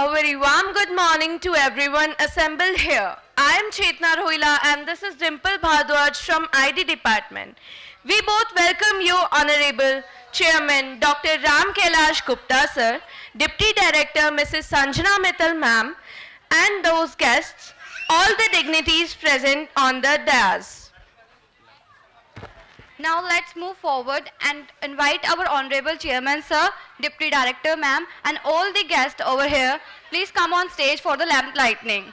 A very warm good morning to everyone assembled here. I am Chetna Rohila and this is Dimple Bhardwaj from ID department. We both welcome you, Honorable Chairman Dr. Ram Kailash Gupta sir, Deputy Director Mrs. Sanjana Mittal ma'am, and those guests, all the dignitaries present on the dais. Now let's move forward and invite our Honorable Chairman Sir, Deputy Director Ma'am and all the guests over here. Please come on stage for the lamp lighting.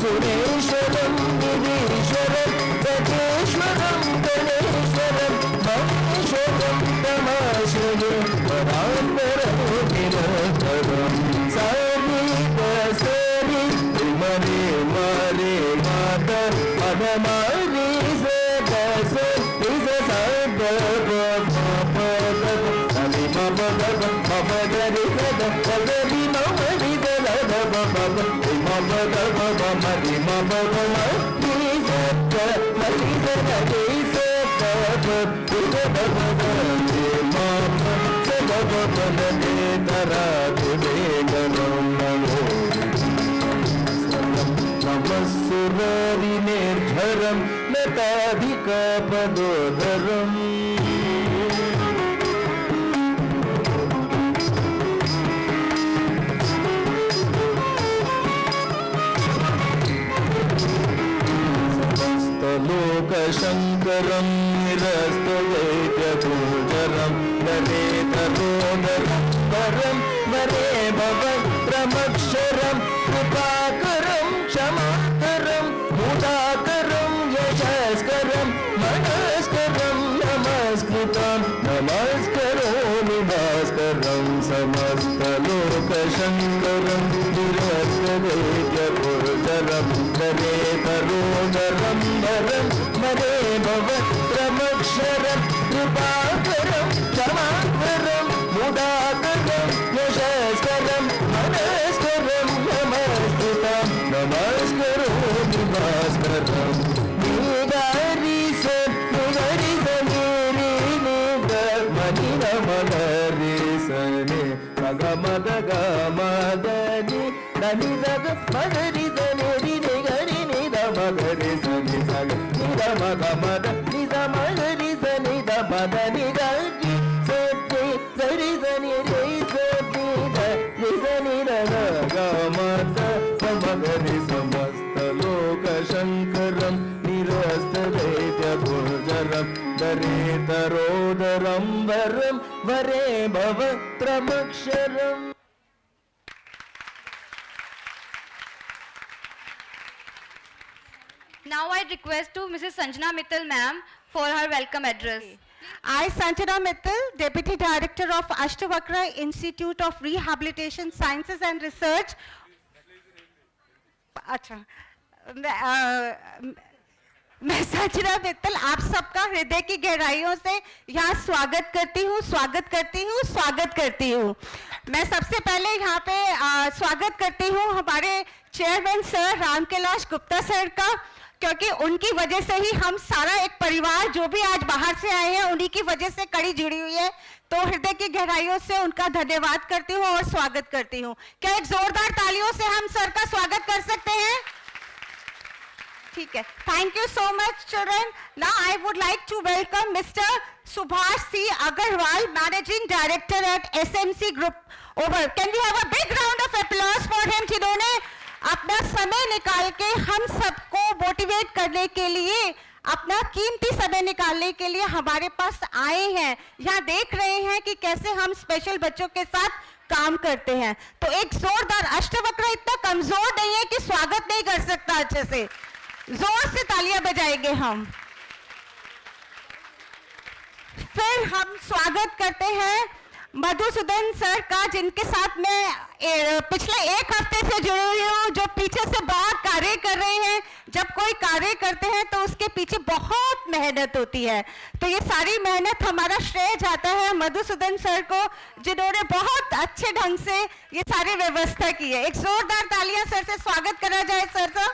Sureshwaram, Vidishwaram, Gajeshwaram, Ganeswaram, निर्झरं नताधिकपदोदरम् लोकशङ्करं निरस्तवैद्यगोचरं नरेतरोदरं वरं वरे भवत्रमक्षरं कृपाकरं क्षमाकरं मुदाकरं यशस्करं मनस्करं नमस्कृतं नमस्करोमि भास्करं समस्तलोकशङ्करं निरस्तवैद्यगोचरं नरेतरोदरं वरं मरे भवत्रमक्षरं कृपाकरं क्षमाकरं मुदाकरं यशस्करं मनस्करं नमस्कृतं नमस्करोमि भास्करं निगारि सत्नुगरि सनिरि निगमनि नमगरि सनि गमदगमदनि दनि दग मगरि दनि निगरि निदमगरि सनि सग निदमगमद निदमगरि सनि दमद निगरि सनि सरि सनि रि सनि रि सनि गमद समगरि समस्त लोकशङ्करं निरस्तवैद्यगोचरं दरेतरोदरं वरं वरे भवत्रमक्षरम् Now I request to Mrs. Sanjana Mittal ma'am for her welcome address. I, Sanjana Mittal, Deputy Director of Ashtavakra Institute of Rehabilitation Sciences and Research. अच्छा, मैं संजना मित्तल आप सबका हृदय की गहराइयों से यहाँ स्वागत करती हूँ। मैं सबसे पहले यहाँ पे स्वागत करती हूँ हमारे chairman sir Ram Kailash Gupta sir का, क्योंकि उनकी वजह से ही हम सारा एक परिवार जो भी आज बाहर से आए हैं उन्हीं की वजह से कड़ी जुड़ी हुई है। तो हृदय की गहराइयों से उनका धन्यवाद करती हूँ और स्वागत करती हूँ। क्या एक जोरदार तालियों से हम सर का स्वागत कर सकते हैं? ठीक है, thank you so much children. Now I would like to welcome mister Subhash C Agarwal, managing director at SMC group over. Can we have a big round of applause for him, जिन्होंने अपना समय निकाल के हम सबको मोटिवेट करने के लिए, अपना कीमती समय निकालने के लिए हमारे पास आए हैं। यहाँ देख रहे हैं कि कैसे हम स्पेशल बच्चों के साथ काम करते हैं। तो एक जोरदार, अष्टवक्र इतना कमजोर नहीं है कि स्वागत नहीं कर सकता, अच्छे से जोर से तालियां बजाएंगे हम। फिर हम स्वागत करते हैं मधुसूदन सर का, जिनके साथ मैं पिछले एक हफ्ते से जुड़ी हुई हूँ, जो पीछे से बहुत कार्य कर रहे हैं। जब कोई कार्य करते हैं तो उसके पीछे बहुत मेहनत होती है, तो ये सारी मेहनत हमारा श्रेय जाता है मधुसूदन सर को, जिन्होंने बहुत अच्छे ढंग से ये सारी व्यवस्था की है। एक जोरदार तालियां सर से स्वागत करा जाए सर का।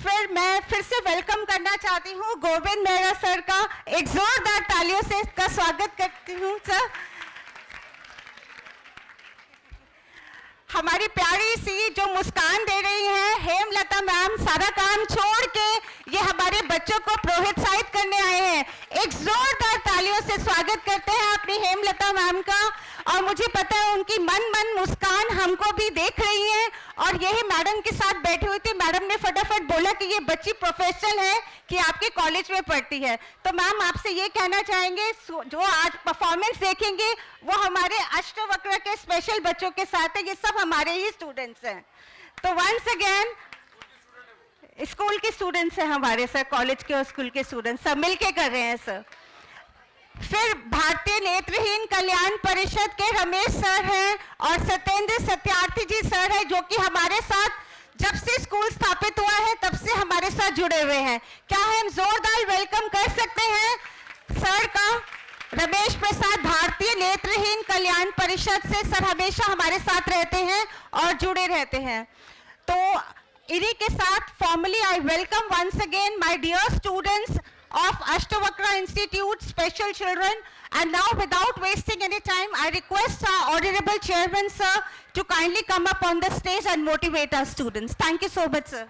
फिर मैं फिर से वेलकम करना चाहती हूँ गोविंद मेहरा सर का। एक जोरदार तालियों से इसका स्वागत करती हूँ सर। हमारी प्यारी सी जो मुस्कान दे रही हैं हेमलता मैम, सारा काम छोड़ के ये हमारे बच्चों को प्रोत्साहित करने आए हैं। एक जोरदार तालियों से स्वागत करते हैं अपनी हेमलता मैम का। और मुझे पता है उनकी मन मुस्कान हमको भी देख रही है, और यही मैडम के साथ बैठी हुई थी। मैडम ने फटाफट बोला कि ये बच्ची प्रोफेशनल है कि आपके कॉलेज में पढ़ती है। तो मैम आपसे ये कहना चाहेंगे, जो आज परफॉर्मेंस देखेंगे वो हमारे अष्टवक्र के स्पेशल बच्चों के साथ है। ये सब हमारे ही स्टूडेंट्स हैं। तो वंस अगेन स्कूल के स्टूडेंट्स हैं हमारे सर, कॉलेज के और स्कूल के स्टूडेंट्स सब मिलके कर रहे हैं सर। फिर भारतीय नेत्रहीन कल्याण परिषद के रमेश सर हैं और सत्येंद्र सत्यार्थी जी सर हैं, जो कि हमारे साथ जब से स्कूल स्थापित हुआ हमारे साथ जुड़े हुए हैं। क्या हम जोरदार वेलकम कर सकते हैं सर का? रमेश प्रसाद, भारतीय नेत्रहीन कल्याण परिषद से सर हमेशा हमारे साथ रहते हैं और जुड़े रहते हैं। तो इन्हीं के साथ formally I welcome once again my dear students of Ashtavakra Institute, special children. And now, without wasting any time, I request our Honorable Chairman, sir, to kindly come up on the stage and motivate our students. Thank you so much, sir.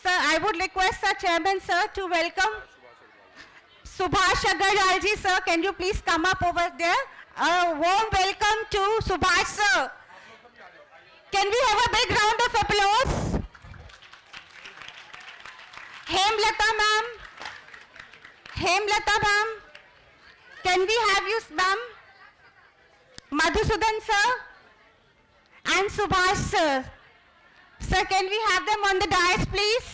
Sir, I would request our Chairman, sir, to welcome Subhash Agarwal ji, sir. Can you please come up over there? A warm welcome to Subhash, sir. Can we have a big round of applause? Hemlata ma'am, Hemlata ma'am, can we have you ma'am? Madhusudan sir and Subhash sir. Sir, can we have them on the dais please?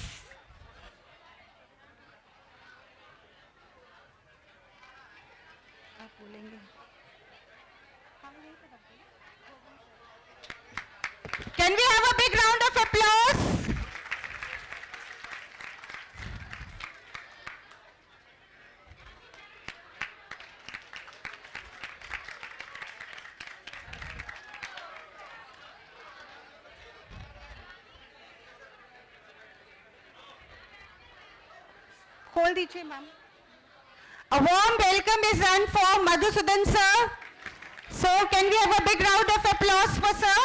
Can we have a big round of applause? खोल दीजिए ma'am. A warm welcome is done for Madhusudan sir. So can we have a big round of applause for sir?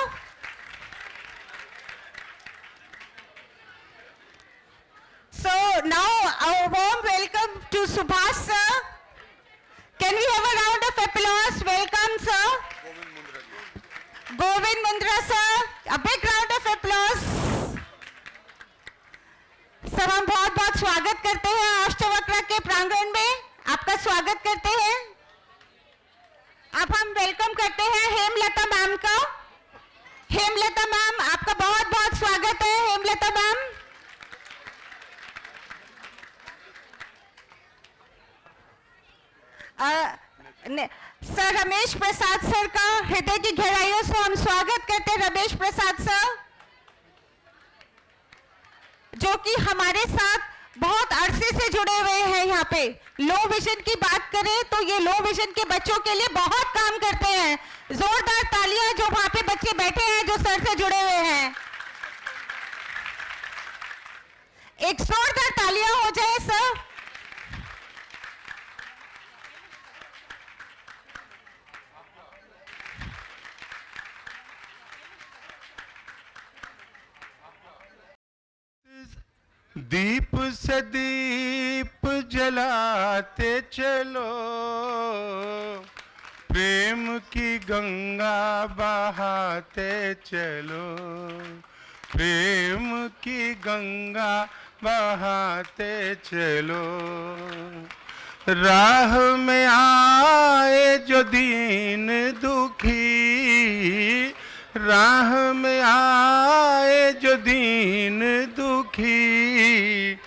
So now a warm welcome to Subhash sir. Can we have a round of applause? Welcome sir. Govind Mundra sir. A big round of applause. Sir हम बहुत बहुत स्वागत करते हैं अष्टवक्र के प्रांगण में. आपका स्वागत करते हैं. अब हम वेलकम करते हैं हेमलता मैम का. हेमलता मैम, आपका बहुत बहुत स्वागत है Hemlata ma'am. Sir Ramesh Prasad sir का हृदय की गहराइयों से हम स्वागत करते हैं. रमेश प्रसाद सर जो कि हमारे साथ बहुत अरसे से जुड़े हुए हैं. यहाँ पे लो विजन की बात करें तो ये लो विजन के बच्चों के लिए बहुत काम करते हैं. जोरदार तालियां जो वहां पे बच्चे बैठे हैं जो सर से जुड़े हुए हैं. एक जोरदार तालियां हो जाए सर. दीप से दीप जलाते चलो, प्रेम की गंगा बहाते चलो, प्रेम की गंगा बहाते चलो. राह में आए जो दीन दुखी, राह में आए जो दीन दुखी,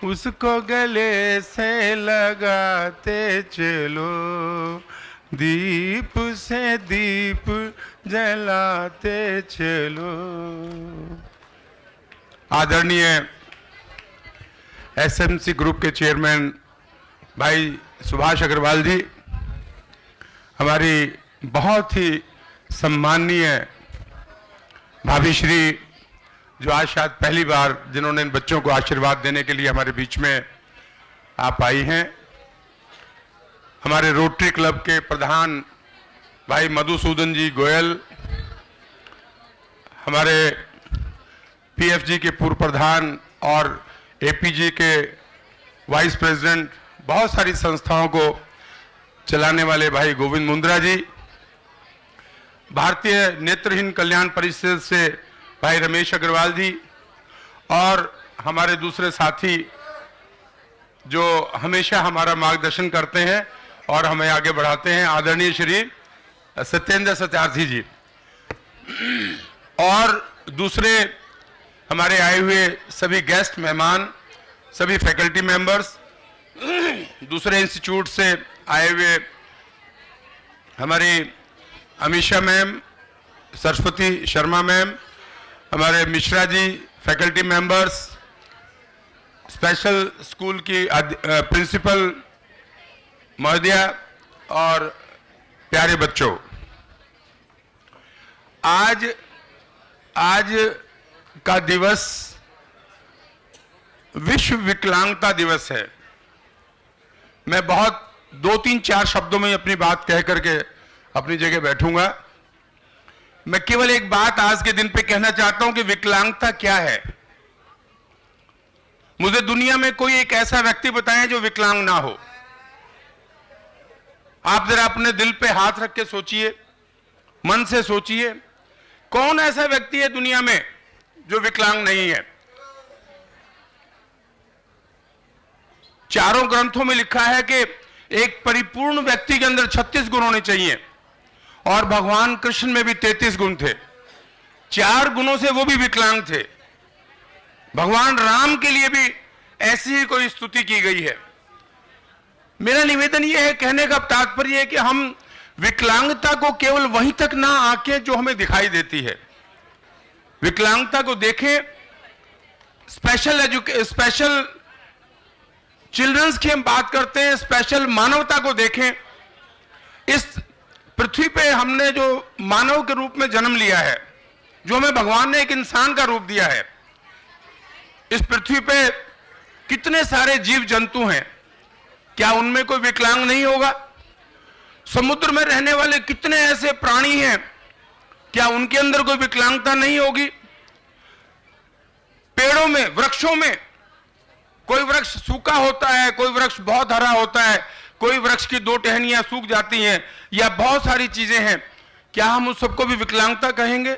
उसको गले से लगाते चलो, दीप से दीप जलाते चलो. आदरणीय एसएमसी ग्रुप के चेयरमैन भाई सुभाष अग्रवाल जी, हमारी बहुत ही सम्माननीय भाभी श्री जो आज शायद पहली बार जिन्होंने इन बच्चों को आशीर्वाद देने के लिए हमारे बीच में आप आई हैं, हमारे रोटरी क्लब के प्रधान भाई मधुसूदन जी गोयल, हमारे पीएफजी के पूर्व प्रधान और एपीजी के वाइस प्रेसिडेंट, बहुत सारी संस्थाओं को चलाने वाले भाई गोविंद मुंद्रा जी, भारतीय नेत्रहीन कल्याण परिषद से भाई रमेश अग्रवाल जी, और हमारे दूसरे साथी जो हमेशा हमारा मार्गदर्शन करते हैं और हमें आगे बढ़ाते हैं, आदरणीय श्री सत्येंद्र सत्यार्थी जी, और दूसरे हमारे आए हुए सभी गेस्ट मेहमान, सभी फैकल्टी मेंबर्स, दूसरे इंस्टीट्यूट से आए हुए हमारी अमीषा मैम, सरस्वती शर्मा मैम, हमारे Mishra ji faculty members, special school की प्रिंसिपल महोदया और प्यारे बच्चों, आज का दिवस विश्व विकलांगता दिवस है। मैं बहुत 2-3-4 शब्दों में अपनी बात कह करके अपनी जगह बैठूंगा। मैं केवल एक बात आज के दिन पे कहना चाहता हूं कि विकलांगता क्या है। मुझे दुनिया में कोई एक ऐसा व्यक्ति बताएं जो विकलांग ना हो। आप जरा अपने दिल पे हाथ रख के सोचिए, मन से सोचिए, कौन ऐसा व्यक्ति है दुनिया में जो विकलांग नहीं है। चारों ग्रंथों में लिखा है कि एक परिपूर्ण व्यक्ति के अंदर 36 गुण होने चाहिए और भगवान कृष्ण में भी 33 गुण थे। 4 गुणों से वो भी विकलांग थे। भगवान राम के लिए भी ऐसी ही कोई स्तुति की गई है। मेरा निवेदन यह है, कहने का तात्पर्य है कि हम विकलांगता को केवल वहीं तक ना आंकें जो हमें दिखाई देती है। विकलांगता को देखें, स्पेशल चिल्ड्रंस की हम बात करते हैं, स्पेशल मानवता को देखें। इस पृथ्वी पे हमने जो मानव के रूप में जन्म लिया है, जो हमें भगवान ने एक इंसान का रूप दिया है, इस पृथ्वी पे कितने सारे जीव जंतु हैं, क्या उनमें कोई विकलांग नहीं होगा? समुद्र में रहने वाले कितने ऐसे प्राणी हैं, क्या उनके अंदर कोई विकलांगता नहीं होगी? पेड़ों में, वृक्षों में, कोई वृक्ष सूखा होता है, कोई वृक्ष बहुत हरा होता है, कोई वृक्ष की 2 टहनियां सूख जाती हैं, या बहुत सारी चीजें हैं। क्या हम उस सबको भी विकलांगता कहेंगे?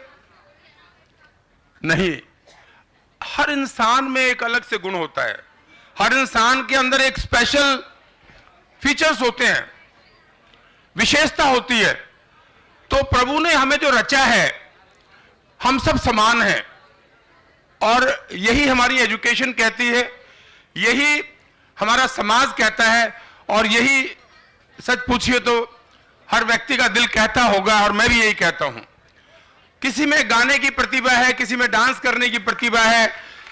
नहीं। हर इंसान में एक अलग से गुण होता है। हर इंसान के अंदर एक स्पेशल फीचर्स होते हैं, विशेषता होती है। तो प्रभु ने हमें जो रचा है, हम सब समान हैं, और यही हमारी एजुकेशन कहती है, यही हमारा समाज कहता है, और यही सच पूछिए तो हर व्यक्ति का दिल कहता होगा, और मैं भी यही कहता हूं। किसी में गाने की प्रतिभा है, किसी में डांस करने की प्रतिभा है,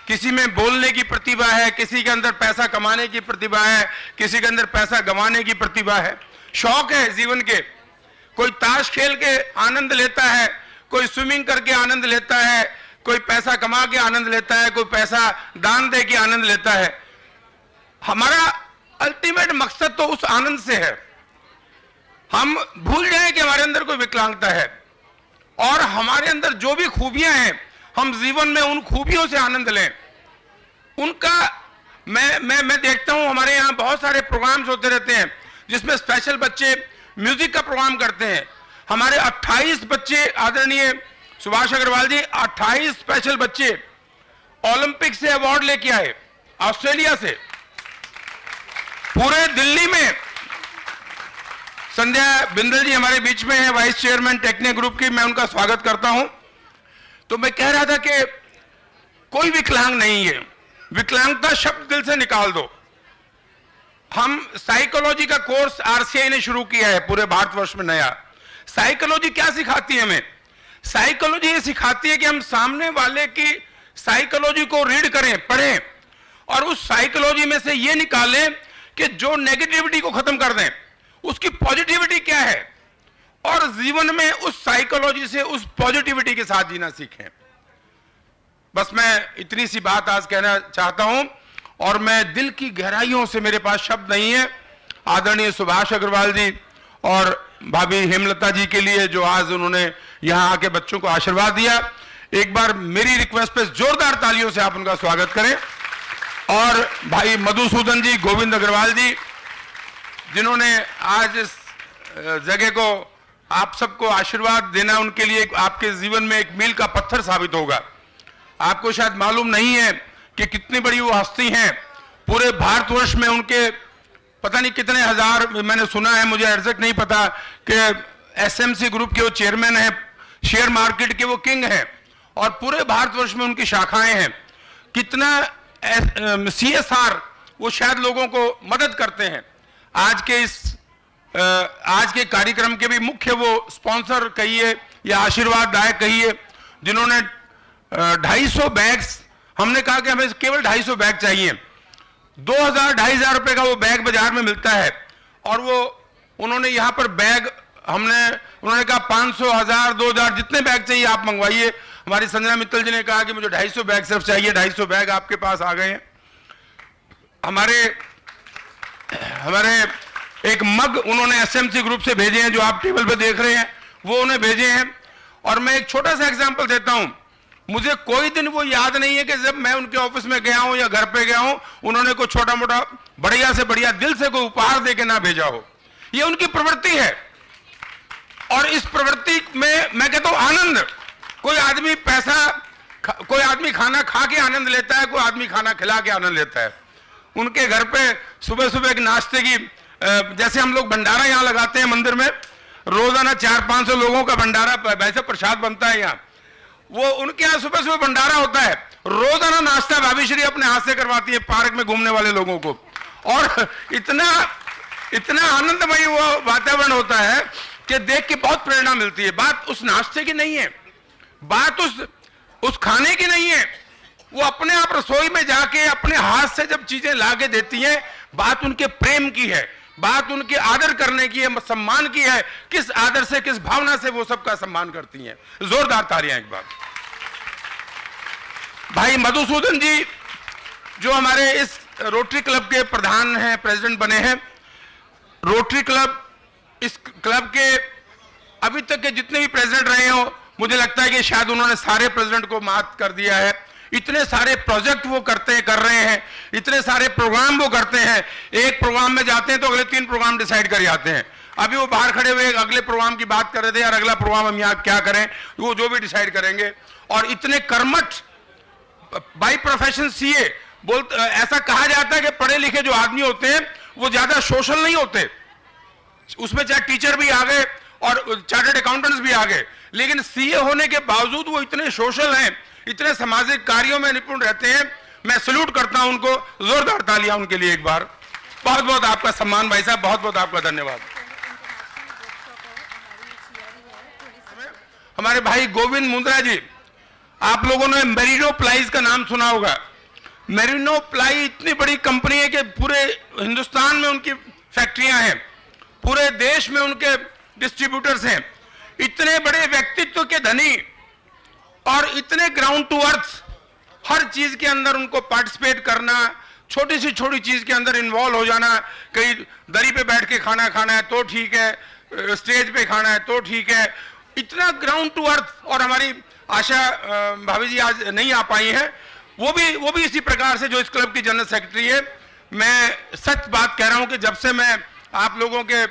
किसी में बोलने की प्रतिभा है, किसी के अंदर पैसा कमाने की प्रतिभा है, किसी के अंदर पैसा गंवाने की प्रतिभा है, शौक है जीवन के। कोई ताश खेल के आनंद लेता है, कोई स्विमिंग करके आनंद लेता है, कोई पैसा कमा के आनंद लेता है, कोई पैसा दान दे के आनंद लेता है। हमारा अल्टीमेट मकसद तो उस आनंद से है। हम भूल जाएं कि हमारे अंदर कोई विकलांगता है, और हमारे अंदर जो भी खूबियां हैं, हम जीवन में उन खूबियों से आनंद लें। उनका मैं देखता हूं, हमारे यहां बहुत सारे प्रोग्राम्स होते रहते हैं जिसमें स्पेशल बच्चे म्यूजिक का प्रोग्राम करते हैं। हमारे 28 बच्चे, आदरणीय सुभाष अग्रवाल जी, 28 स्पेशल बच्चे ओलंपिक से अवार्ड लेके आए, ऑस्ट्रेलिया से। पूरे दिल्ली में संध्या बिंदल जी हमारे बीच में है, वाइस चेयरमैन टेक्निया ग्रुप की, मैं उनका स्वागत करता हूं। तो मैं कह रहा था कि कोई विकलांग नहीं है। विकलांगता शब्द दिल से निकाल दो। हम साइकोलॉजी का कोर्स आरसीआई ने शुरू किया है पूरे भारतवर्ष में नया। साइकोलॉजी क्या सिखाती है हमें? साइकोलॉजी ये सिखाती है कि हम सामने वाले की साइकोलॉजी को रीड करें, पढ़ें, और उस साइकोलॉजी में से ये निकालें कि जो नेगेटिविटी को खत्म कर दें, उसकी पॉजिटिविटी क्या है, और जीवन में उस साइकोलॉजी से, उस पॉजिटिविटी के साथ जीना सीखें। बस मैं इतनी सी बात आज कहना चाहता हूं, और मैं दिल की गहराइयों से, मेरे पास शब्द नहीं है, आदरणीय सुभाष अग्रवाल जी और भाभी हेमलता जी के लिए जो आज उन्होंने यहां आके बच्चों को आशीर्वाद दिया, एक बार मेरी रिक्वेस्ट पे जोरदार तालियों से आप उनका स्वागत करें। और भाई मधुसूदन जी, गोविंद अग्रवाल जी, जिन्होंने आज इस जगह को, आप सबको आशीर्वाद देना उनके लिए आपके जीवन में एक मील का पत्थर साबित होगा। आपको शायद मालूम नहीं है कि कितनी बड़ी वो हस्ती हैं। पूरे भारतवर्ष में उनके पता नहीं कितने हजार, मैंने सुना है, मुझे एग्जैक्ट नहीं पता, कि एसएमसी ग्रुप के वो चेयरमैन हैं, शेयर मार्केट के वो किंग हैं, और पूरे भारतवर्ष में उनकी शाखाएं हैं। कितना सीएसआर वो शायद लोगों को मदद करते हैं। आज के कार्यक्रम के भी मुख्य वो स्पॉन्सर कहिए या आशीर्वाद दायक कहिए, जिन्होंने 250 बैग्स हमने कहा कि हमें केवल 250 बैग चाहिए। 2,000-2,500 रुपए का वो बैग बाजार में मिलता है, और वो उन्होंने यहाँ पर बैग उन्होंने कहा 500, 1000, 2000 जितने बैग चाहिए आप मंगवाइए। हमारी संजना मित्तल जी ने कहा कि मुझे 250 बैग सिर्फ चाहिए। 250 बैग आपके पास आ गए हैं। हमारे एक मग उन्होंने एसएमसी ग्रुप से भेजे हैं, जो आप टेबल पे देख रहे हैं, वो उन्हें भेजे हैं। और मैं एक छोटा सा एग्जांपल देता हूं, मुझे कोई दिन वो याद नहीं है कि जब मैं उनके ऑफिस में गया हूं या घर पे गया हूं, उन्होंने कोई छोटा मोटा बढ़िया से बढ़िया दिल से कोई उपहार देके ना भेजा हो। ये उनकी प्रवृत्ति है, और इस प्रवृत्ति में मैं कहता हूं आनंद, कोई आदमी खाना खा के आनंद लेता है, कोई आदमी खाना खिला के आनंद लेता है। उनके घर पे सुबह सुबह एक नाश्ते की, जैसे हम लोग भंडारा यहाँ लगाते हैं मंदिर में, रोजाना 400-500 लोगों का भंडारा वैसे प्रसाद बनता है यहाँ, वो उनके यहाँ सुबह सुबह भंडारा होता है। रोजाना नाश्ता भाभी श्री अपने हाथ से करवाती है पार्क में घूमने वाले लोगों को, और इतना आनंदमयी वो वातावरण होता है कि देख के बहुत प्रेरणा मिलती है। बात उस नाश्ते की नहीं है, बात उस खाने की नहीं है, वो अपने आप रसोई में जाके अपने हाथ से जब चीजें लाके देती हैं, बात उनके प्रेम की है, बात उनके आदर करने की है, सम्मान की है। किस आदर से, किस भावना से वो सबका सम्मान करती हैं। जोरदार तालियां एक बार। भाई मधुसूदन जी जो हमारे इस रोटरी क्लब के प्रधान हैं, प्रेसिडेंट बने हैं। रोटरी क्लब, इस क्लब के अभी तक के जितने भी प्रेसिडेंट रहे हो, मुझे लगता है कि शायद उन्होंने सारे प्रेसिडेंट को मात कर दिया है। इतने सारे प्रोजेक्ट वो कर रहे हैं, इतने सारे प्रोग्राम वो करते हैं। एक प्रोग्राम में जाते हैं तो अगले 3 प्रोग्राम डिसाइड कर जाते हैं। अभी वो बाहर खड़े हुए अगले प्रोग्राम की बात कर रहे थे, यार अगला प्रोग्राम हम यहाँ क्या करें, वो जो भी डिसाइड करेंगे। और इतने कर्मठ, बाई प्रोफेशन सीए, ऐसा कहा जाता है कि पढ़े लिखे जो आदमी होते हैं वो ज्यादा सोशल नहीं होते। उसमें चाहे टीचर भी आ गए और चार्टर्ड अकाउंटेंट्स भी आ गए, लेकिन सीए होने के बावजूद वो इतने सोशल हैं, इतने सामाजिक कार्यों में निपुण रहते हैं। मैं सल्यूट करता हूं उनको। जोरदार तालियां उनके लिए एक बार। बहुत बहुत आपका सम्मान भाई साहब, बहुत बहुत आपका धन्यवाद। हमारे भाई गोविंद मुंद्रा जी, आप लोगों ने मेरिनो प्लाईज का नाम सुना होगा। मेरिनो प्लाई इतनी बड़ी कंपनी है कि पूरे हिंदुस्तान में उनकी फैक्ट्रियां हैं, पूरे देश में उनके डिस्ट्रीब्यूटर्स हैं। इतने बड़े व्यक्तित्व के धनी और इतने ग्राउंड टू अर्थ, हर चीज के अंदर उनको पार्टिसिपेट करना, छोटी सी छोटी चीज के अंदर इन्वॉल्व हो जाना। कहीं दरी पे बैठ के खाना खाना है तो ठीक है, स्टेज पे खाना है तो ठीक है, इतना ग्राउंड टू अर्थ। और हमारी आशा भाभी जी आज नहीं आ पाई हैं, वो भी इसी प्रकार से, जो इस क्लब की जनरल सेक्रेटरी है। मैं सच बात कह रहा हूं कि जब से मैं आप लोगों के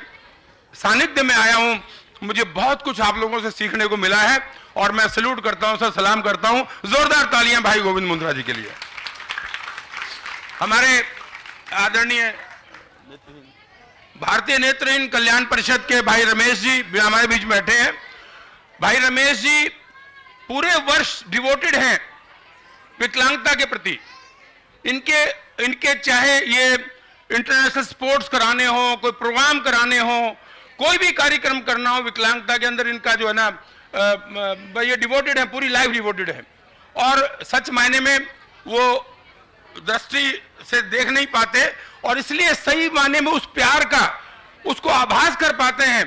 सानिध्य में आया हूं, मुझे बहुत कुछ आप लोगों से सीखने को मिला है, और मैं सल्यूट करता हूं, सर सलाम करता हूं। जोरदार तालियां भाई गोविंद मुंद्रा जी के लिए। हमारे आदरणीय भारतीय नेत्रहीन कल्याण परिषद के भाई रमेश जी भी हमारे बीच बैठे हैं। भाई रमेश जी पूरे वर्ष डिवोटेड हैं विकलांगता के प्रति। इनके चाहे ये इंटरनेशनल स्पोर्ट्स कराने हो, कोई प्रोग्राम कराने हो, कोई भी कार्यक्रम करना हो विकलांगता के अंदर, इनका जो है ना ये डिवोटेड है, पूरी लाइफ डिवोटेड है। और सच मायने में वो दृष्टि से देख नहीं पाते, और इसलिए सही मायने में उस प्यार का उसको आभास कर पाते हैं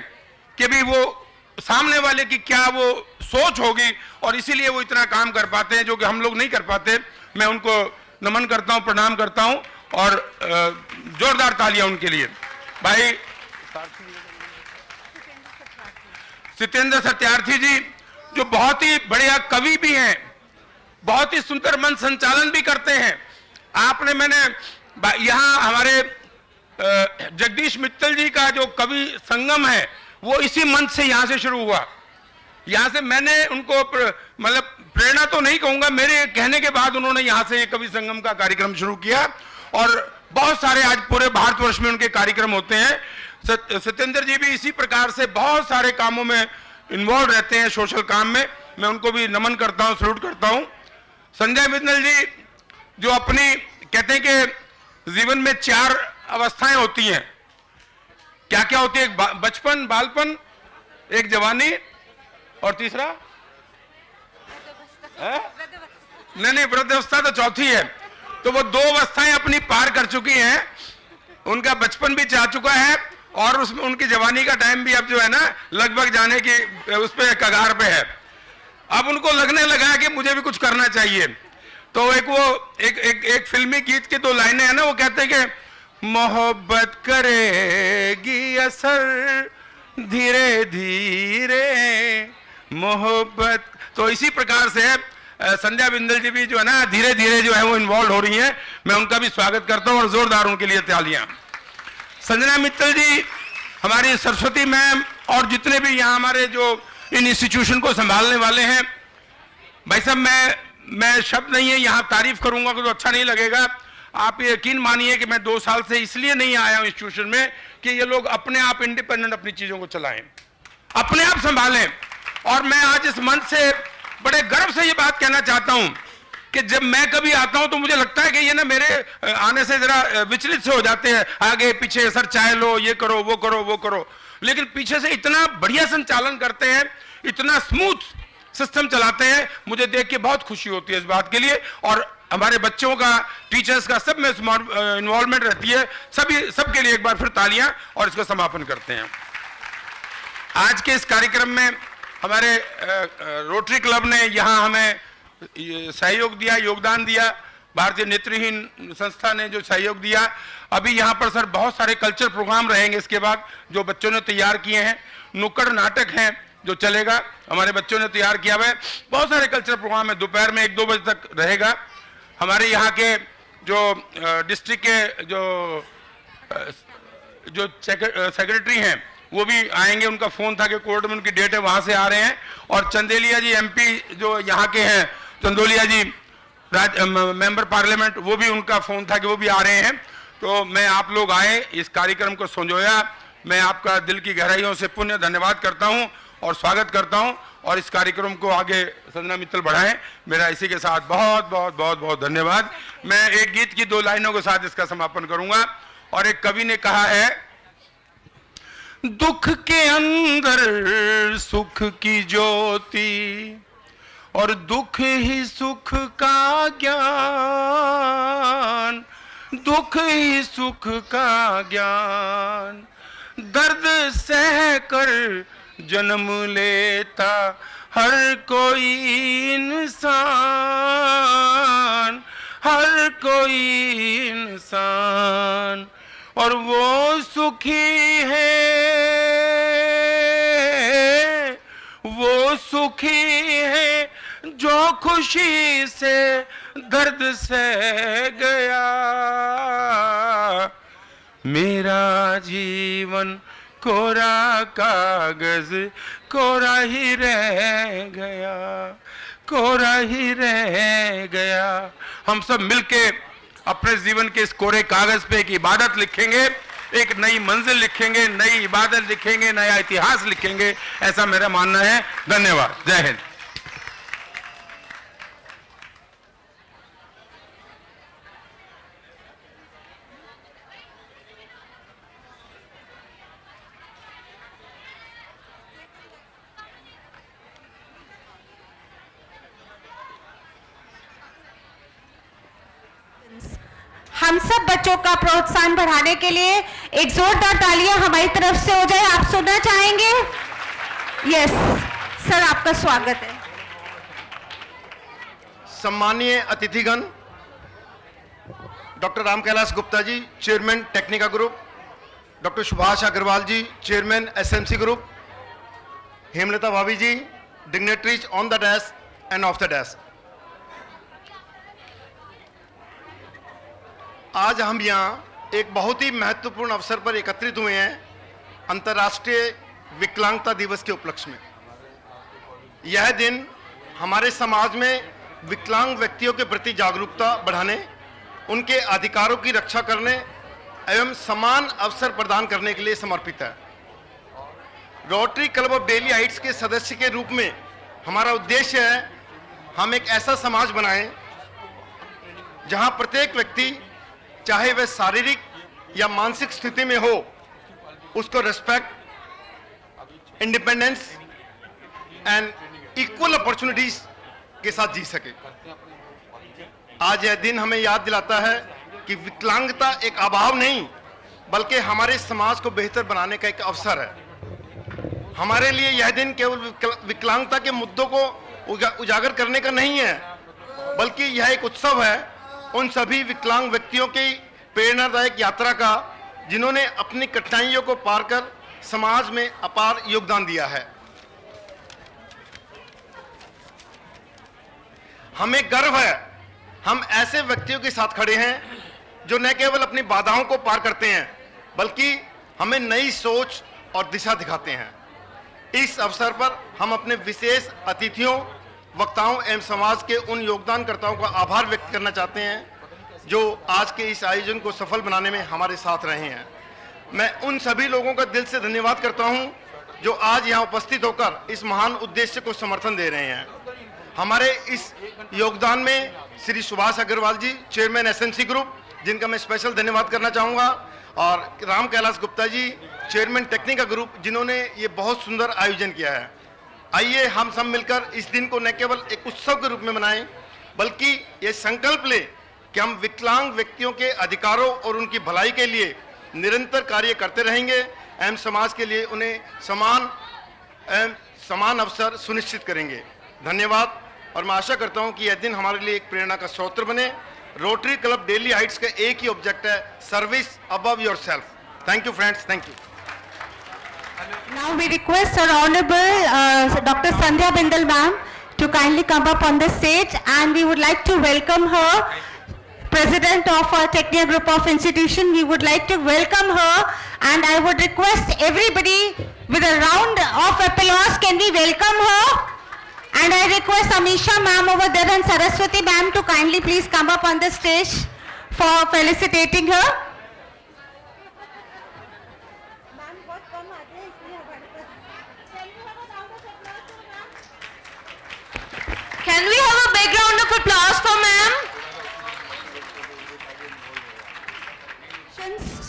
कि भी वो सामने वाले की क्या वो सोच होगी, और इसीलिए वो इतना काम कर पाते हैं जो कि हम लोग नहीं कर पाते। मैं उनको नमन करता हूं, प्रणाम करता हूं, और जोरदार तालियां उनके लिए। भाई सितेंद्र सत्यार्थी जी जो बहुत ही बढ़िया कवि भी हैं, बहुत ही सुंदर मंच संचालन भी करते हैं। मैंने यहाँ हमारे जगदीश मित्तल जी का जो कवि संगम है वो इसी मंच से यहाँ से शुरू हुआ। यहाँ से मैंने उनको मतलब प्रेरणा तो नहीं कहूंगा, मेरे कहने के बाद उन्होंने यहाँ से कवि संगम का कार्यक्रम शुरू किया, और बहुत सारे आज पूरे भारतवर्ष में उनके कार्यक्रम होते हैं। सत्येंद्र जी भी इसी प्रकार से बहुत सारे कामों में इन्वॉल्व रहते हैं, सोशल काम में। मैं उनको भी नमन करता हूं, सल्यूट करता हूं। संजय मित्तल जी जो अपनी कहते हैं कि जीवन में 4 अवस्थाएं होती हैं। क्या क्या होती है? एक बचपन, बालपन, एक जवानी, और तीसरा नहीं, वृद्धावस्था तो चौथी है, तो वो 2 अवस्थाएं अपनी पार कर चुकी हैं। उनका बचपन भी जा चुका है और उसमें उनकी जवानी का टाइम भी अब जो है ना लगभग जाने की उस पे कगार पे है। अब उनको लगने लगा कि मुझे भी कुछ करना चाहिए। तो एक फिल्मी गीत की 2 लाइनें हैं ना, वो कहते हैं कि मोहब्बत करेगी असर धीरे धीरे मोहब्बत। तो इसी प्रकार से संध्या बिंदल जी भी जो है ना धीरे धीरे जो है वो इन्वॉल्व हो रही हैं। मैं उनका भी स्वागत करता हूं और जोरदार उनके लिए तालियां। संजना मित्तल जी, हमारी सरस्वती मैम और जितने भी यहाँ हमारे जो इन इंस्टीट्यूशन को संभालने वाले हैं, भाई साहब मैं शब्द नहीं है यहाँ तारीफ करूंगा तो अच्छा नहीं लगेगा। आप ये यकीन मानिए कि मैं 2 साल से इसलिए नहीं आया हूं इंस्टीट्यूशन में कि ये लोग अपने आप इंडिपेंडेंट अपनी चीजों को चलाएं, अपने आप संभालें। और मैं आज इस मंच से बड़े गर्व से ये बात कहना चाहता हूं कि जब मैं कभी आता हूं तो मुझे लगता है कि ये ना मेरे आने से जरा विचलित से हो जाते हैं, आगे पीछे, सर चाय लो, ये करो, वो करो, वो करो। लेकिन पीछे से इतना बढ़िया संचालन करते हैं, इतना स्मूथ सिस्टम चलाते हैं, मुझे देख के बहुत खुशी होती है इस बात के लिए। और हमारे बच्चों का, टीचर्स का, सब में इन्वॉल्वमेंट रहती है। सबके लिए एक बार फिर तालियां और इसका समापन करते हैं। आज के इस कार्यक्रम में हमारे रोटरी क्लब ने यहाँ हमें सहयोग दिया, योगदान दिया। भारतीय नेत्रहीन संस्था ने जो सहयोग दिया। अभी यहाँ पर सर बहुत सारे कल्चर प्रोग्राम रहेंगे इसके बाद, जो बच्चों ने तैयार किए हैं। नुक्कड़ नाटक हैं जो चलेगा, हमारे बच्चों ने तैयार किया हुआ है। बहुत सारे कल्चर प्रोग्राम है, दोपहर में 1-2 बजे तक रहेगा। हमारे यहाँ के जो डिस्ट्रिक्ट के जो सेक्रेटरी हैं वो भी आएंगे। उनका फोन था कि कोर्ट में उनकी डेट है, वहां से आ रहे हैं। और चंदेलिया जी एमपी जो यहाँ के हैं, चंदोलिया जी मेंबर पार्लियामेंट, वो भी उनका फोन था कि वो भी आ रहे हैं। तो मैं आप लोग आए, इस कार्यक्रम को संजोया। मैं आपका दिल की गहराइयों से पुण्य धन्यवाद करता हूं और स्वागत करता हूं। और इस कार्यक्रम को आगे संजना मित्तल बढ़ाएं। मेरा इसी के साथ बहुत बहुत बहुत बहुत धन्यवाद। मैं एक गीत की 2 लाइनों के साथ इसका समापन करूंगा। और एक कवि ने कहा है, दुख के अंदर सुख की ज्योति और दुख ही सुख का ज्ञान, दुख ही सुख का ज्ञान, दर्द सह कर जन्म लेता हर कोई इंसान, हर कोई इंसान। और वो सुखी है, वो सुखी है जो खुशी से दर्द सह गया। मेरा जीवन कोरा कागज कोरा ही रह गया, कोरा ही रह गया। हम सब मिलके अपने जीवन के इस कोरे कागज पे एक इबादत लिखेंगे, एक नई मंजिल लिखेंगे, नई इबादत लिखेंगे, नया इतिहास लिखेंगे। ऐसा मेरा मानना है। धन्यवाद। जय हिंद। हम सब बच्चों का प्रोत्साहन बढ़ाने के लिए एक जोरदार तालियां हमारी तरफ से हो जाए। आप सुनना चाहेंगे? यस सर, आपका स्वागत है। सम्मानीय अतिथिगण, doctor Ram Kailash Gupta ji, chairman Technica group, doctor Subhash Agarwal ji, chairman SMC group, Hemlata भाभी जी, dignitaries on the dais and off the dais. आज हम यहाँ एक बहुत ही महत्वपूर्ण अवसर पर एकत्रित हुए हैं, अंतर्राष्ट्रीय विकलांगता दिवस के उपलक्ष्य में। यह दिन हमारे समाज में विकलांग व्यक्तियों के प्रति जागरूकता बढ़ाने, उनके अधिकारों की रक्षा करने एवं समान अवसर प्रदान करने के लिए समर्पित है। Rotary club of daily Heights के सदस्य के रूप में हमारा उद्देश्य है, हम एक ऐसा समाज बनाएं जहां प्रत्येक व्यक्ति, चाहे वह शारीरिक या मानसिक स्थिति में हो, उसको respect, independence and equal opportunities के साथ जी सके। आज यह दिन हमें याद दिलाता है कि विकलांगता एक अभाव नहीं बल्कि हमारे समाज को बेहतर बनाने का एक अवसर है। हमारे लिए यह दिन केवल विकलांगता के मुद्दों को उजागर करने का नहीं है, बल्कि यह एक उत्सव है उन सभी विकलांग व्यक्तियों की प्रेरणादायक यात्रा का जिन्होंने अपनी कठिनाइयों को पार कर समाज में अपार योगदान दिया है। हमें गर्व है हम ऐसे व्यक्तियों के साथ खड़े हैं जो न केवल अपनी बाधाओं को पार करते हैं बल्कि हमें नई सोच और दिशा दिखाते हैं। इस अवसर पर हम अपने विशेष अतिथियों, वक्ताओं एवं समाज के उन योगदानकर्ताओं का आभार व्यक्त करना चाहते हैं जो आज के इस आयोजन को सफल बनाने में हमारे साथ रहे हैं। मैं उन सभी लोगों का दिल से धन्यवाद करता हूं जो आज यहां उपस्थित होकर इस महान उद्देश्य को समर्थन दे रहे हैं। हमारे इस योगदान में Shri Subhash Agarwal ji, chairman SNC group, जिनका मैं स्पेशल धन्यवाद करना चाहूँगा, और राम कैलाश गुप्ता जी, चेयरमैन टेक्निका ग्रुप, जिन्होंने ये बहुत सुंदर आयोजन किया है। आइए हम सब मिलकर इस दिन को न केवल एक उत्सव के रूप में मनाएं बल्कि ये संकल्प लें कि हम विकलांग व्यक्तियों के अधिकारों और उनकी भलाई के लिए निरंतर कार्य करते रहेंगे एवं समाज के लिए उन्हें समान अवसर सुनिश्चित करेंगे। धन्यवाद। और मैं आशा करता हूं कि यह दिन हमारे लिए एक प्रेरणा का स्रोत बने। रोटरी क्लब डेली हाइट्स का एक ही ऑब्जेक्ट है, service above yourself. Thank you friends, thank you. Now we request our Honorable Dr. Sandhya Bindal ma'am to kindly come up on the stage, and we would like to welcome her, President of our Tecnia Group of Institution. We would like to welcome her, and I would request everybody with a round of applause, can we welcome her? And I request Amisha ma'am over there and Saraswati ma'am to kindly please come up on the stage for felicitating her. Can we have a big round of applause for ma'am?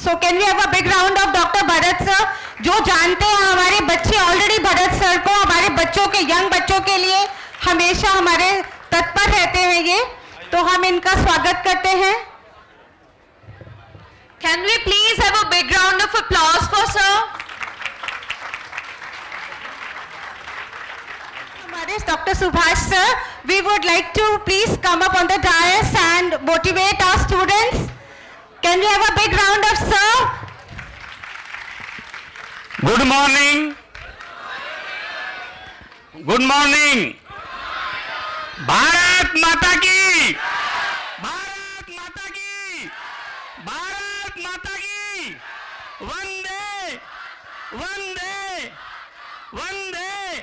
So can we have a big round of Dr. Bharat sir, जो जानते हैं हमारे बच्चे already Bharat sir को हमारे बच्चों के, young बच्चों के लिए हमेशा हमारे तत्पर रहते हैं ये, तो हम इनका स्वागत करते हैं। Can we please have a big round of applause for sir? हमारे Dr. Subhash sir, we would like to please come up on the dais and motivate our students. Can we have a big round of sir? Good morning, good morning. Bharat माता की, भारत माता की, भारत माता की, वंदे वंदे वंदे।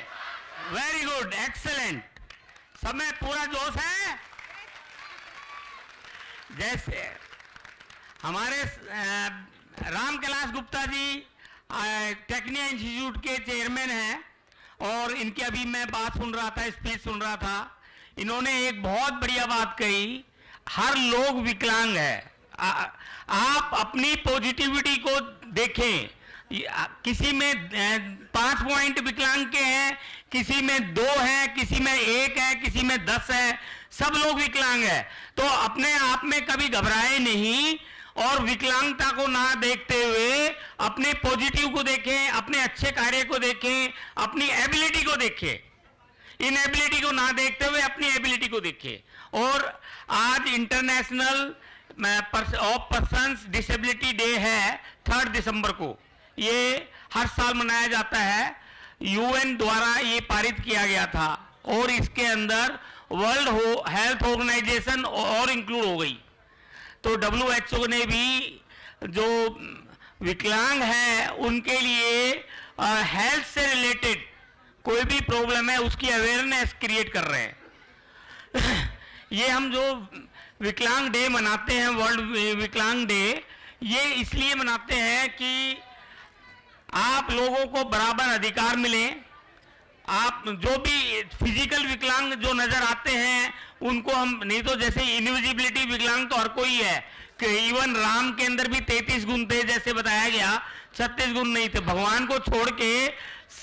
Very good, excellent. सब में पूरा जोश है। जैसे हमारे राम कैलाश गुप्ता जी टेक्निया इंस्टीट्यूट के चेयरमैन हैं, और इनकी अभी मैं बात सुन रहा था, स्पीच सुन रहा था। इन्होंने एक बहुत बढ़िया बात कही, हर लोग विकलांग है। आप अपनी पॉजिटिविटी को देखें। किसी में 5 पॉइंट विकलांग के हैं, किसी में 2 हैं, किसी में 1 है, किसी में 10 है। सब लोग विकलांग है। तो अपने आप में कभी घबराए नहीं और विकलांगता को ना देखते हुए अपने पॉजिटिव को देखें, अपने अच्छे कार्य को देखें, अपनी एबिलिटी को देखें। इनएबिलिटी को ना देखते हुए अपनी एबिलिटी को देखें। और आज international of persons disability day है 3 दिसंबर को। ये हर साल मनाया जाता है। यूएन द्वारा ये पारित किया गया था और इसके अंदर वर्ल्ड हेल्थ ऑर्गेनाइजेशन और इंक्लूड हो गई। तो WHO ने भी जो विकलांग है उनके लिए हेल्थ से रिलेटेड कोई भी प्रॉब्लम है उसकी अवेयरनेस क्रिएट कर रहे हैं। ये हम जो विकलांग डे मनाते हैं, वर्ल्ड विकलांग डे, ये इसलिए मनाते हैं कि आप लोगों को बराबर अधिकार मिले। आप जो भी फिजिकल विकलांग जो नजर आते हैं उनको हम, नहीं तो जैसे इनविजिबिलिटी विकलांग तो हर कोई है, कि इवन राम के अंदर भी 33 गुण थे जैसे बताया गया, 36 गुण नहीं थे। भगवान को छोड़ के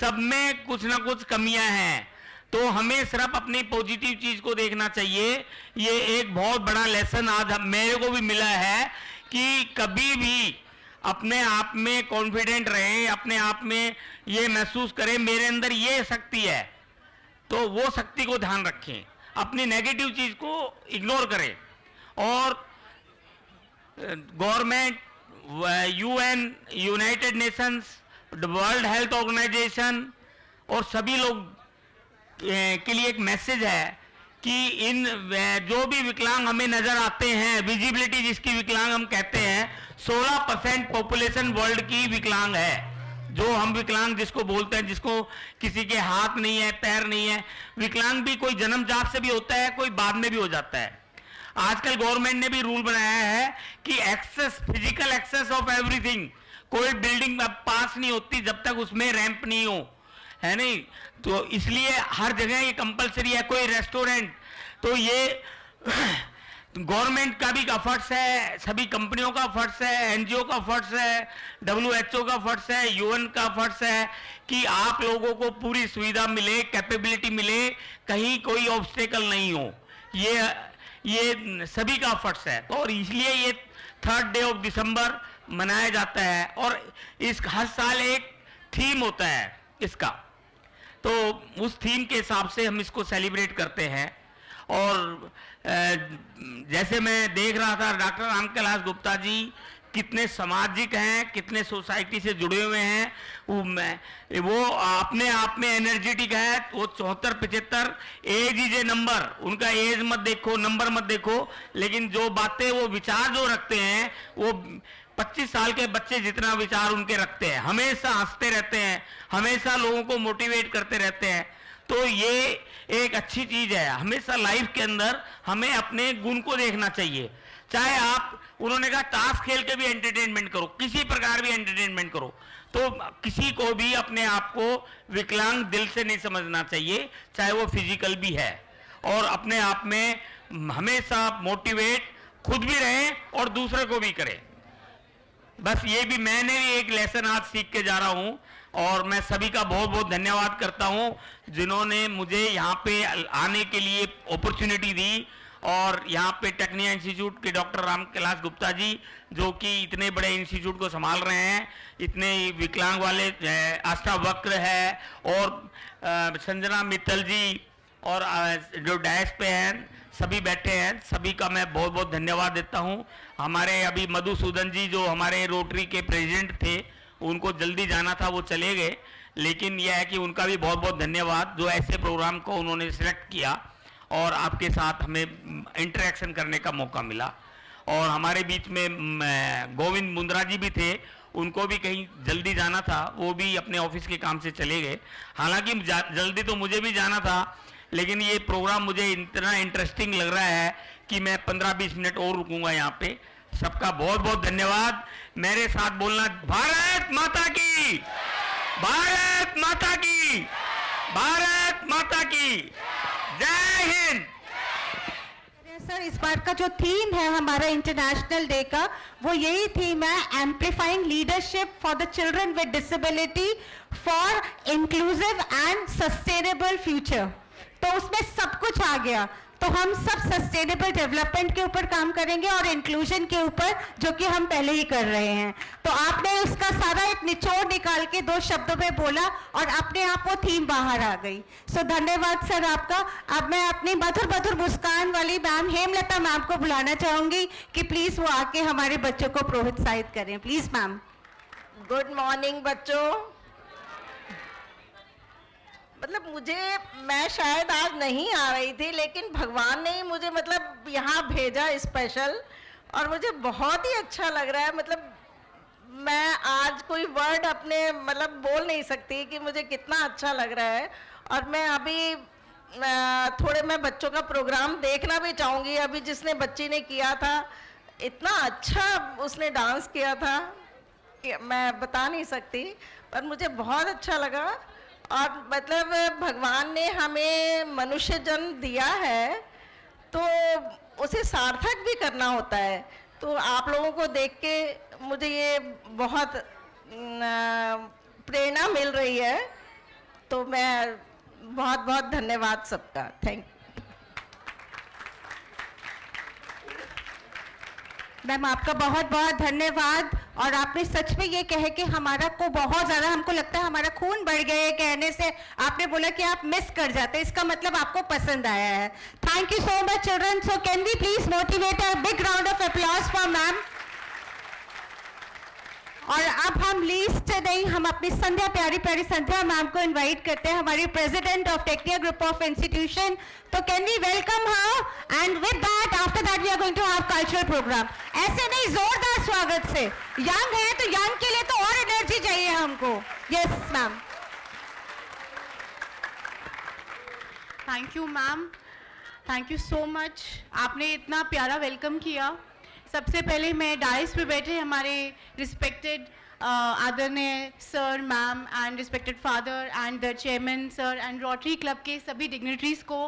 सब में कुछ ना कुछ कमियां हैं। तो हमें सिर्फ अपनी पॉजिटिव चीज को देखना चाहिए। ये एक बहुत बड़ा लेसन आज मेरे को भी मिला है कि कभी भी अपने आप में कॉन्फिडेंट रहे, अपने आप में ये महसूस करें मेरे अंदर ये शक्ति है, तो वो शक्ति को ध्यान रखें, अपनी नेगेटिव चीज को इग्नोर करें। और government, UN, united nations, world health organization और सभी लोग के लिए एक मैसेज है कि इन जो भी विकलांग हमें नजर आते हैं, विजिबिलिटी जिसकी विकलांग हम कहते हैं, 16% पॉपुलेशन वर्ल्ड की विकलांग है। जो हम विकलांग जिसको बोलते हैं, जिसको किसी के हाथ नहीं है, पैर नहीं है, विकलांग भी कोई जन्मजात से भी होता है, कोई बाद में भी हो जाता है। आजकल गवर्नमेंट ने भी रूल बनाया है कि access, physical access of everything, कोई बिल्डिंग पास नहीं होती जब तक उसमें रैंप नहीं हो, है नहीं। तो इसलिए हर जगह ये कंपलसरी है। कोई रेस्टोरेंट, तो ये गवर्नमेंट का भी एफर्ट्स है, सभी कंपनियों का एफर्ट्स है, एनजीओ का एफर्ट्स है, WHO का एफर्ट्स है, यूएन का एफर्ट्स है कि आप लोगों को पूरी सुविधा मिले, कैपेबिलिटी मिले, कहीं कोई ऑब्स्टेकल नहीं हो। ये सभी का एफर्ट्स है। तो और इसलिए ये 3rd डे ऑफ दिसंबर मनाया जाता है और इस हर साल एक थीम होता है इसका, तो उस थीम के हिसाब से हम इसको सेलिब्रेट करते हैं। और जैसे मैं देख रहा था, डॉक्टर रामकैलाश गुप्ता जी कितने सामाजिक हैं, कितने सोसाइटी से जुड़े हुए हैं, वो अपने आप में एनर्जेटिक है। वो 74-75, एज इज ए नंबर, उनका एज मत देखो, नंबर मत देखो, लेकिन जो बातें, वो विचार जो रखते हैं, वो 25 साल के बच्चे जितना विचार उनके रखते हैं। हमेशा हंसते रहते हैं, हमेशा लोगों को मोटिवेट करते रहते हैं। तो ये एक अच्छी चीज है। हमेशा लाइफ के अंदर हमें अपने गुण को देखना चाहिए। चाहे आप, उन्होंने कहा ताश खेल के भी एंटरटेनमेंट करो, किसी प्रकार भी एंटरटेनमेंट करो, तो किसी को भी अपने आप को विकलांग दिल से नहीं समझना चाहिए, चाहे वो फिजिकल भी है। और अपने आप में हमेशा मोटिवेट खुद भी रहें और दूसरे को भी करें। बस ये भी मैंने भी एक लेसन आज सीख के जा रहा हूं और मैं सभी का बहुत बहुत धन्यवाद करता हूं जिन्होंने मुझे यहाँ पे आने के लिए अपॉर्चुनिटी दी। और यहाँ पे टेक्निया इंस्टीट्यूट के डॉक्टर रामकैलाश गुप्ता जी, जो कि इतने बड़े इंस्टीट्यूट को संभाल रहे हैं, इतने विकलांग वाले, अष्टावक्र है और संजना मित्तल जी और जो डैश पे हैं सभी बैठे हैं, सभी का मैं बहुत बहुत धन्यवाद देता हूं। हमारे अभी मधुसूदन जी जो हमारे रोटरी के प्रेसिडेंट थे, उनको जल्दी जाना था, वो चले गए, लेकिन यह है कि उनका भी बहुत बहुत धन्यवाद जो ऐसे प्रोग्राम को उन्होंने सिलेक्ट किया और आपके साथ हमें इंटरेक्शन करने का मौका मिला। और हमारे बीच में गोविंद मुंद्रा जी भी थे, उनको भी कहीं जल्दी जाना था, वो भी अपने ऑफिस के काम से चले गए। हालांकि जल्दी तो मुझे भी जाना था, लेकिन ये प्रोग्राम मुझे इतना इंटरेस्टिंग लग रहा है कि मैं 15-20 मिनट और रुकूंगा यहाँ पे। सबका बहुत बहुत धन्यवाद। मेरे साथ बोलना, भारत माता की, भारत माता की, भारत माता की, जय हिंद। सर, इस बार का जो थीम है हमारा इंटरनेशनल डे का, वो यही थीम है, amplifying leadership for the children with disability for inclusive and sustainable future. तो उसमें सब कुछ आ गया। तो हम सब सस्टेनेबल डेवलपमेंट के ऊपर काम करेंगे और इंक्लूजन के ऊपर, जो कि हम पहले ही कर रहे हैं। तो आपने उसका सारा एक निचोड़ निकाल के 2 शब्दों में बोला और अपने आप वो थीम बाहर आ गई। सो धन्यवाद सर आपका। अब मैं अपनी मधुर मधुर मुस्कान वाली मैम हेमलता मैम को बुलाना चाहूंगी कि प्लीज वो आके हमारे बच्चों को प्रोत्साहित करें। Please ma'am. गुड मॉर्निंग बच्चों। मतलब मैं शायद आज नहीं आ रही थी, लेकिन भगवान ने ही मुझे मतलब यहाँ भेजा स्पेशल, और मुझे बहुत ही अच्छा लग रहा है। मतलब मैं आज कोई वर्ड अपने मतलब बोल नहीं सकती कि मुझे कितना अच्छा लग रहा है। और मैं अभी थोड़े मैं बच्चों का प्रोग्राम देखना भी चाहूँगी। अभी जिसने बच्ची ने किया था, इतना अच्छा उसने डांस किया था कि मैं बता नहीं सकती, पर मुझे बहुत अच्छा लगा। और मतलब भगवान ने हमें मनुष्य जन्म दिया है तो उसे सार्थक भी करना होता है। तो आप लोगों को देख के मुझे ये बहुत प्रेरणा मिल रही है। तो मैं बहुत बहुत धन्यवाद सबका, थैंक। मैम आपका बहुत बहुत धन्यवाद। और आपने सच में ये कहे कि हमारा को बहुत ज़्यादा, हमको लगता है हमारा खून बढ़ गया है कहने से। आपने बोला कि आप मिस कर जाते, इसका मतलब आपको पसंद आया है। Thank you so much children. So can we please motivate a big round of applause for ma'am. और अब हम लीस्ट नहीं, हम अपनी संध्या, प्यारी प्यारी संध्या मैम को इनवाइट करते हैं, हमारी president of Technia group of institution. तो can we welcome her and with that after that we are going to have cultural programme. ऐसे नहीं, जोरदार स्वागत से। यंग है तो यंग के लिए तो और एनर्जी चाहिए हमको। Yes ma'am. Thank you ma'am, thank you so much. आपने इतना प्यारा वेलकम किया। सबसे पहले मैं डाइस पे बैठे हमारे रिस्पेक्टेड आदरणीय sir ma'am and respected father and the chairman sir and rotary club के सभी डिग्निटरीज को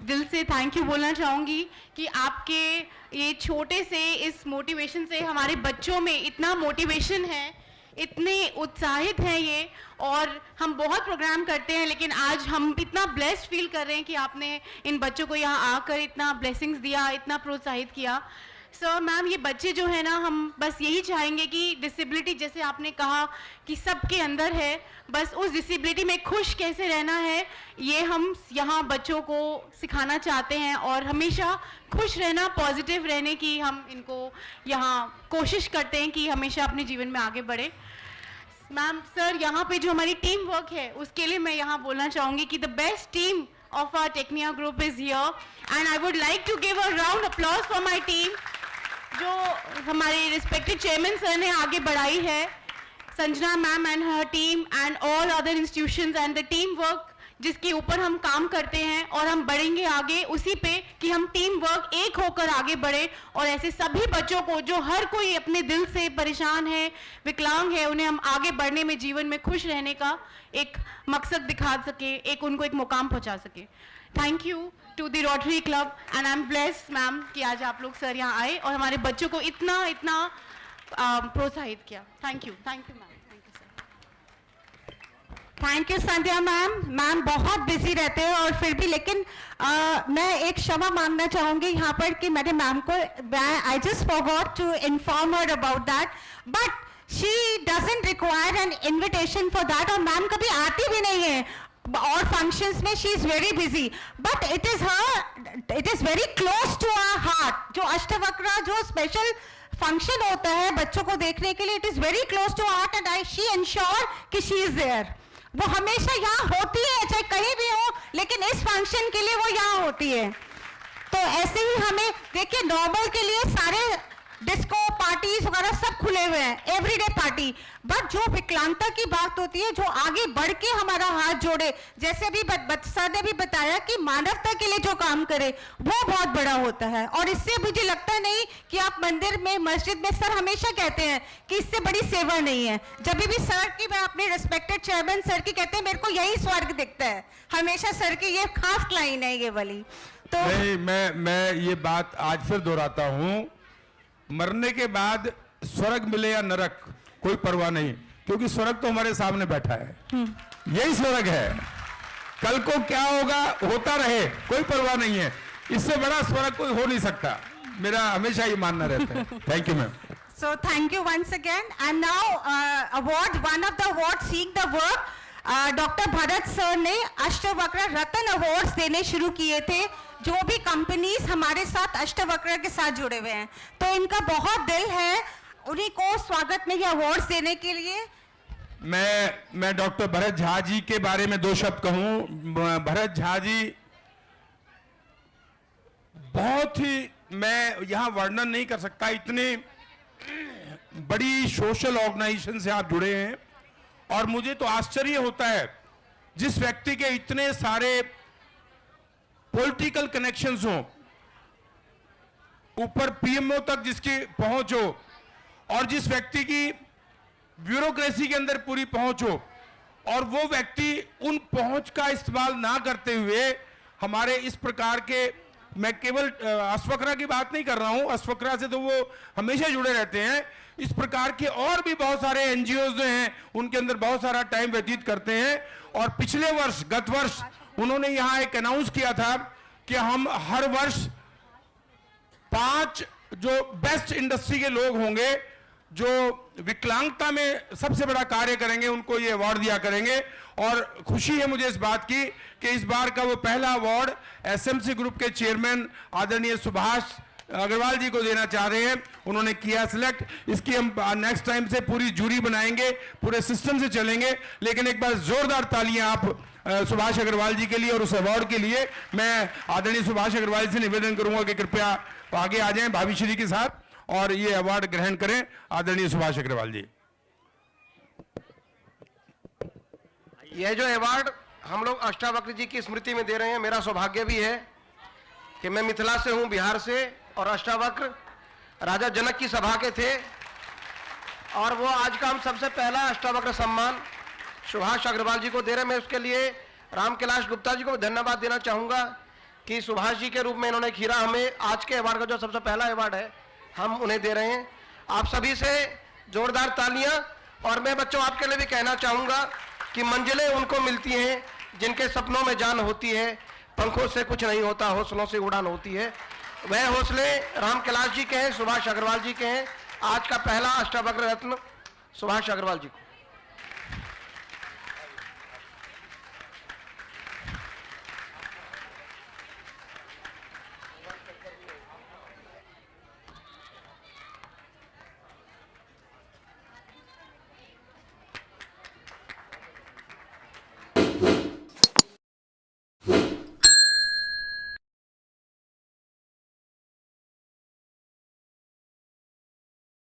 दिल से थैंक यू बोलना चाहूँगी कि आपके ये छोटे से इस मोटिवेशन से हमारे बच्चों में इतना मोटिवेशन है, इतने उत्साहित हैं ये। और हम बहुत प्रोग्राम करते हैं लेकिन आज हम इतना ब्लेस्ड फील कर रहे हैं कि आपने इन बच्चों को यहाँ आकर इतना ब्लेसिंग्स दिया, इतना प्रोत्साहित किया। सर मैम, ये बच्चे जो है ना, हम बस यही चाहेंगे कि डिसेबिलिटी, जैसे आपने कहा कि सबके अंदर है, बस उस डिसेबिलिटी में खुश कैसे रहना है ये हम यहाँ बच्चों को सिखाना चाहते हैं। और हमेशा खुश रहना, पॉजिटिव रहने की हम इनको यहाँ कोशिश करते हैं कि हमेशा अपने जीवन में आगे बढ़े। मैम सर, यहाँ पे जो हमारी टीम वर्क है उसके लिए मैं यहाँ बोलना चाहूँगी कि the best team of our Tecnia group is here and I would like to give a round applause for my team जो हमारे रिस्पेक्टेड चेयरमैन सर ने आगे बढ़ाई है, Sanjana ma'am and her team and all other institutions and the team work जिसके ऊपर हम काम करते हैं। और हम बढ़ेंगे आगे उसी पे कि हम टीम वर्क एक होकर आगे बढ़े और ऐसे सभी बच्चों को जो हर कोई अपने दिल से परेशान है, विकलांग है, उन्हें हम आगे बढ़ने में, जीवन में खुश रहने का एक मकसद दिखा सके, एक उनको एक मुकाम पहुंचा सके। Thank you to the Rotary Club and I am blessed ma'am कि आज आप लोग सर यहाँ आए और हमारे बच्चों को इतना इतना प्रोत्साहित किया। Thank you ma'am, thank you sir. Thank you Sandhya ma'am. Ma'am बहुत बिजी रहते हैं और फिर भी, लेकिन मैं एक क्षमा मांगना चाहूंगी यहाँ पर कि मैंने मैम को, I just forgot to inform her about that, but she doesn't require an invitation for that. और मैम कभी आती भी नहीं है और फंक्शंस में, she is very busy, but it is very close to our heart. जो अष्टवक्र जो स्पेशल फंक्शन होता है बच्चों को देखने के लिए, it is very close to heart and she ensure कि शी इज देयर। वो हमेशा यहाँ होती है, चाहे कहीं भी हो, लेकिन इस फंक्शन के लिए वो यहाँ होती है। तो ऐसे ही हमें देखिए, नॉर्मल के लिए सारे डिस्को पार्टीज वगैरह सब खुले हुए हैं, एवरीडे पार्टी, बट जो विकलांगता की बात होती है, जो आगे बढ़ के हमारा हाथ जोड़े, जैसे भी सर ने भी बताया कि मानवता के लिए जो काम करे वो बहुत बड़ा होता है। और इससे मुझे लगता नहीं कि आप मंदिर में, मस्जिद में, सर हमेशा कहते हैं कि इससे बड़ी सेवा नहीं है। जब भी सर की, मैं अपने रिस्पेक्टेड चेयरमैन सर की कहते हैं, मेरे को यही स्वर्ग दिखता है, हमेशा सर की ये खास लाइन है ये वाली। तो नहीं, मैं ये बात आज फिर दोहराता हूँ, मरने के बाद स्वर्ग मिले या नरक कोई परवाह नहीं, क्योंकि स्वर्ग तो हमारे सामने बैठा है, यही स्वर्ग है। कल को क्या होगा, होता रहे, कोई परवाह नहीं है। इससे बड़ा स्वर्ग कोई हो नहीं सकता, मेरा हमेशा ही मानना रहता है। Thank you ma'am. So thank you once again. And now one of the awards seeing the work, doctor Bharat sir ने अष्टवक्र रत्न अवार्ड्स देने शुरू किए थे, जो भी कंपनीज हमारे साथ अष्टवक्र के साथ जुड़े हुए हैं। तो इनका बहुत दिल है उन्हीं को स्वागत में ये अवार्ड्स देने के लिए। मैं डॉक्टर भरत झा जी के बारे में दो शब्द कहूं। भरत झा जी बहुत ही, मैं यहां वर्णन नहीं कर सकता, इतने बड़ी सोशल ऑर्गेनाइजेशन से आप जुड़े हैं। और मुझे तो आश्चर्य होता है, जिस व्यक्ति के इतने सारे पॉलिटिकल कनेक्शंस हो, ऊपर पीएमओ तक जिसकी पहुंच हो, और जिस व्यक्ति की ब्यूरोक्रेसी के अंदर पूरी पहुंच हो, और वो व्यक्ति उन पहुंच का इस्तेमाल ना करते हुए हमारे इस प्रकार के, मैं केवल अष्टवक्र की बात नहीं कर रहा हूं, अष्टवक्र से तो वो हमेशा जुड़े रहते हैं, इस प्रकार के और भी बहुत सारे एनजीओ जो हैं उनके अंदर बहुत सारा टाइम व्यतीत करते हैं। और पिछले वर्ष, गत वर्ष उन्होंने यहाँ एक अनाउंस किया था कि हम हर वर्ष 5 जो बेस्ट इंडस्ट्री के लोग होंगे जो विकलांगता में सबसे बड़ा कार्य करेंगे उनको ये अवार्ड दिया करेंगे। और खुशी है मुझे इस बात की कि इस बार का वो पहला अवार्ड एसएमसी ग्रुप के चेयरमैन आदरणीय सुभाष अग्रवाल जी को देना चाह रहे हैं। उन्होंने किया सिलेक्ट। इसकी हम नेक्स्ट टाइम से पूरी जूरी बनाएंगे, पूरे सिस्टम से चलेंगे। लेकिन एक बार जोरदार तालियां आप सुभाष अग्रवाल जी के लिए और उस अवार्ड के लिए। मैं आदरणीय सुभाष अग्रवाल से निवेदन करूंगा कि कृपया आगे आ जाएं भाभी श्री के साथ और ये अवार्ड ग्रहण करें। आदरणीय सुभाष अग्रवाल जी। यह जो अवार्ड हम लोग अष्टावक्र जी की स्मृति में दे रहे हैं, मेरा सौभाग्य भी है कि मैं मिथिला से हूं, बिहार से, और अष्टावक्र राजा जनक की सभा के थे और वो आज का हम सबसे पहला अष्टावक्र सम्मान सुभाष अग्रवाल जी को दे रहे हैं। मैं उसके लिए राम कैलाश गुप्ता जी को धन्यवाद देना चाहूँगा कि सुभाष जी के रूप में इन्होंने खीरा हमें आज के अवार्ड का जो सबसे पहला अवार्ड है हम उन्हें दे रहे हैं। आप सभी से जोरदार तालियां। और मैं बच्चों आपके लिए भी कहना चाहूँगा कि मंजिलें उनको मिलती हैं जिनके सपनों में जान होती है, पंखों से कुछ नहीं होता, हौसलों से उड़ान होती है। वह हौसले राम कैलाश जी के हैं, सुभाष अग्रवाल जी के हैं। आज का पहला अष्टावक्र रत्न सुभाष अग्रवाल जी को।